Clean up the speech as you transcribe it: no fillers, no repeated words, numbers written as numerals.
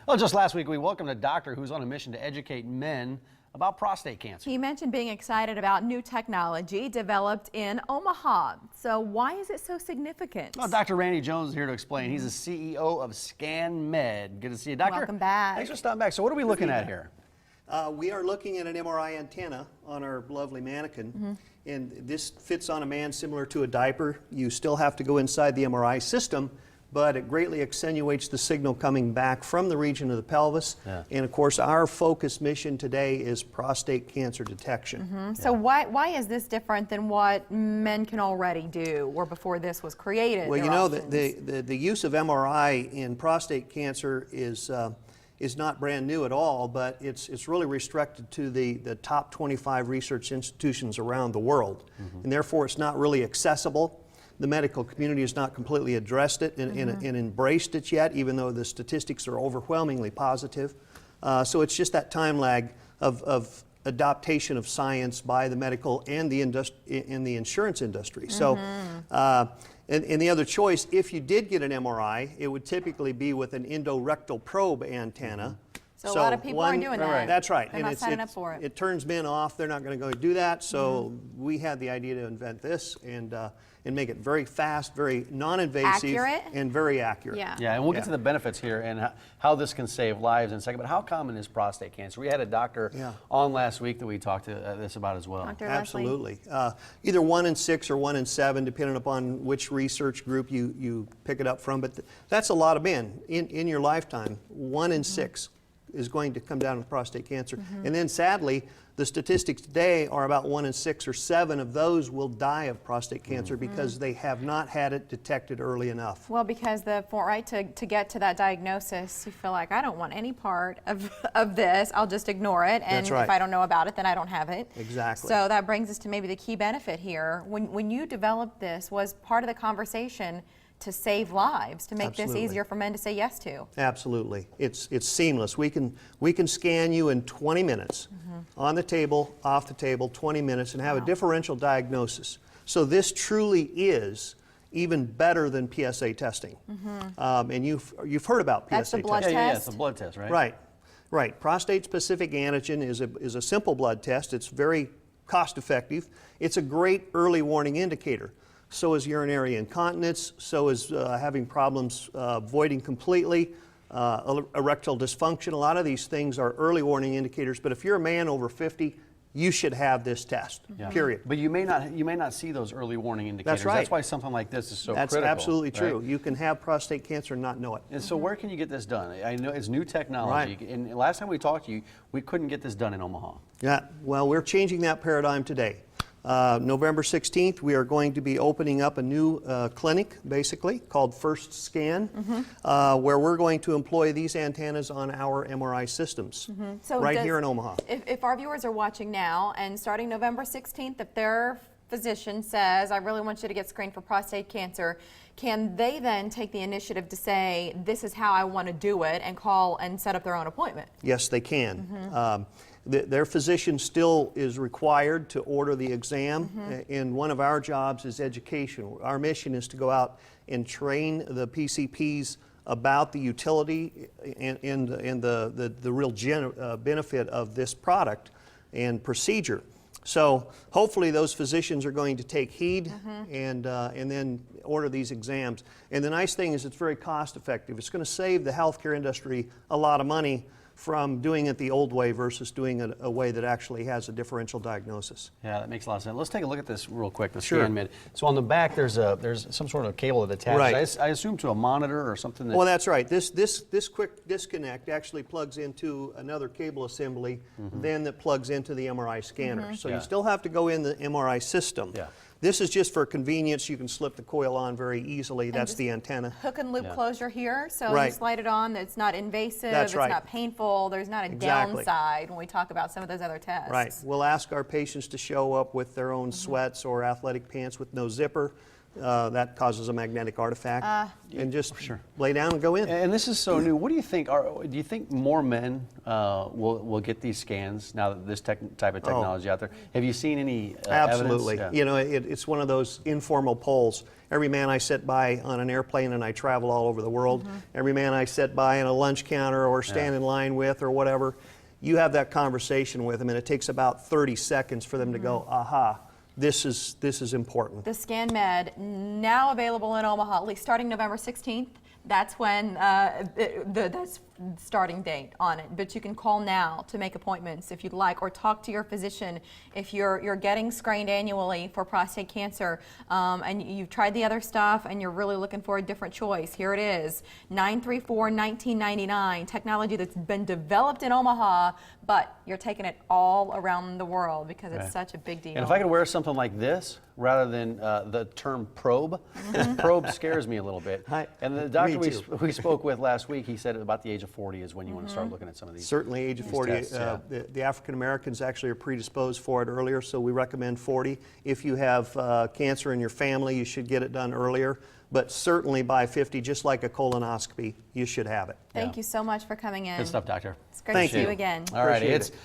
Well, just last week we welcomed a doctor who's on a mission to educate men about prostate cancer. He mentioned being excited about new technology developed in Omaha. So why is it so significant? Well, Dr. Randy Jones is here to explain. He's the CEO of ScanMed. Good to see you, Doctor. Welcome back. Thanks for stopping back. So what are we looking at here? We are looking at an MRI antenna on our lovely mannequin, and this fits on a man similar to a diaper. You still have to go inside the MRI system, but it greatly accentuates the signal coming back from the region of the pelvis. And of course, our focus mission today is prostate cancer detection. So why is this different than what men can already do, or before this was created? Well, you know, the use of MRI in prostate cancer is not brand new at all, but it's really restricted to the top 25 research institutions around the world. And therefore, it's not really accessible. The medical community has not completely addressed it and embraced it yet, even though the statistics are overwhelmingly positive. So it's just that time lag of adaptation of science by the medical and the insurance industry. So, and the other choice, if you did get an MRI, it would typically be with an endorectal probe antenna. So a lot of people aren't doing that. That's right. They're not signing up for it. It turns men off. They're not going to go do that. So we had the idea to invent this and make it very fast, very non-invasive, and very accurate. Yeah, and we'll get to the benefits here and how this can save lives in a second. But how common is prostate cancer? We had a doctor on last week that we talked to this about as well. Dr. Absolutely. Either 1 in 6 or 1 in 7, depending upon which research group you pick it up from. But that's a lot of men in your lifetime. 1 in 6 is going to come down with prostate cancer. And then sadly, the statistics today are about 1 in 6 or 7 of those will die of prostate cancer because they have not had it detected early enough. Well, because to get to that diagnosis, you feel like, I don't want any part of this. I'll just ignore it. And if I don't know about it, then I don't have it. Exactly. So that brings us to maybe the key benefit here. When you developed this, was part of the conversation to save lives, to make this easier for men to say yes to? Absolutely. It's seamless. We can scan you in 20 minutes, on the table, off the table, 20 minutes, and have a differential diagnosis. So this truly is even better than PSA testing. And you've heard about PSA testing. That's the blood test? Yeah, it's a blood test, right? Right. Prostate-specific antigen is a simple blood test. It's very cost-effective. It's a great early warning indicator. So is urinary incontinence, so is having problems voiding completely, erectile dysfunction. A lot of these things are early warning indicators, but if you're a man over 50, you should have this test, period. But you may not see those early warning indicators. That's right. That's why something like this is so critical. That's absolutely true. You can have prostate cancer and not know it. And so where can you get this done? I know it's new technology. And last time we talked to you, we couldn't get this done in Omaha. Yeah, well, we're changing that paradigm today. November 16th, we are going to be opening up a new clinic, basically, called FirstScan, where we're going to employ these antennas on our MRI systems, So here in Omaha. If our viewers are watching now, and starting November 16th, if their physician says, I really want you to get screened for prostate cancer, can they then take the initiative to say, this is how I want to do it, and call and set up their own appointment? Yes, they can. Their physician still is required to order the exam, and one of our jobs is education. Our mission is to go out and train the PCPs about the utility and the real benefit of this product and procedure. So hopefully those physicians are going to take heed and then order these exams. And the nice thing is it's very cost effective. It's going to save the healthcare industry a lot of money from doing it the old way versus doing it a way that actually has a differential diagnosis. Yeah, that makes a lot of sense. Let's take a look at this real quick, the ScanMed. So on the back, there's some sort of cable that attaches. I assume to a monitor or something. Well, that's right. This quick disconnect actually plugs into another cable assembly, then that plugs into the MRI scanner. So you still have to go in the MRI system. This is just for convenience. You can slip the coil on very easily. That's the antenna. Hook and loop closure here, so you slide it on. It's not invasive. It's not painful. There's not a downside when we talk about some of those other tests. Right. We'll ask our patients to show up with their own sweats or athletic pants with no zipper. that causes a magnetic artifact. And just lay down and go in. And this is so new. What do you think? Do you think more men will get these scans now that this type of technology out there? Have you seen any Absolutely. evidence? You know, it's one of those informal polls. Every man I sit by on an airplane, and I travel all over the world, every man I sit by in a lunch counter or stand in line with or whatever, you have that conversation with them, and it takes about 30 seconds for them to go, aha, this is important. The ScanMed, now available in Omaha, at least starting November 16th. That's when that's starting date on it. But you can call now to make appointments if you'd like, or talk to your physician if you're getting screened annually for prostate cancer, and you've tried the other stuff and you're really looking for a different choice. Here it is, $934-1999. Technology that's been developed in Omaha, but you're taking it all around the world because it's such a big deal. And if I could wear something like this rather than the term probe, probe scares me a little bit. And the doctor we spoke with last week, he said about the age of 40 is when you want to start looking at some of these. Certainly age of 40. Tests, the African Americans actually are predisposed for it earlier, so we recommend 40. If you have cancer in your family, you should get it done earlier. But certainly by 50, just like a colonoscopy, you should have it. Thank you so much for coming in. Good stuff, doctor. It's great to see you again. All right, Appreciate it's it.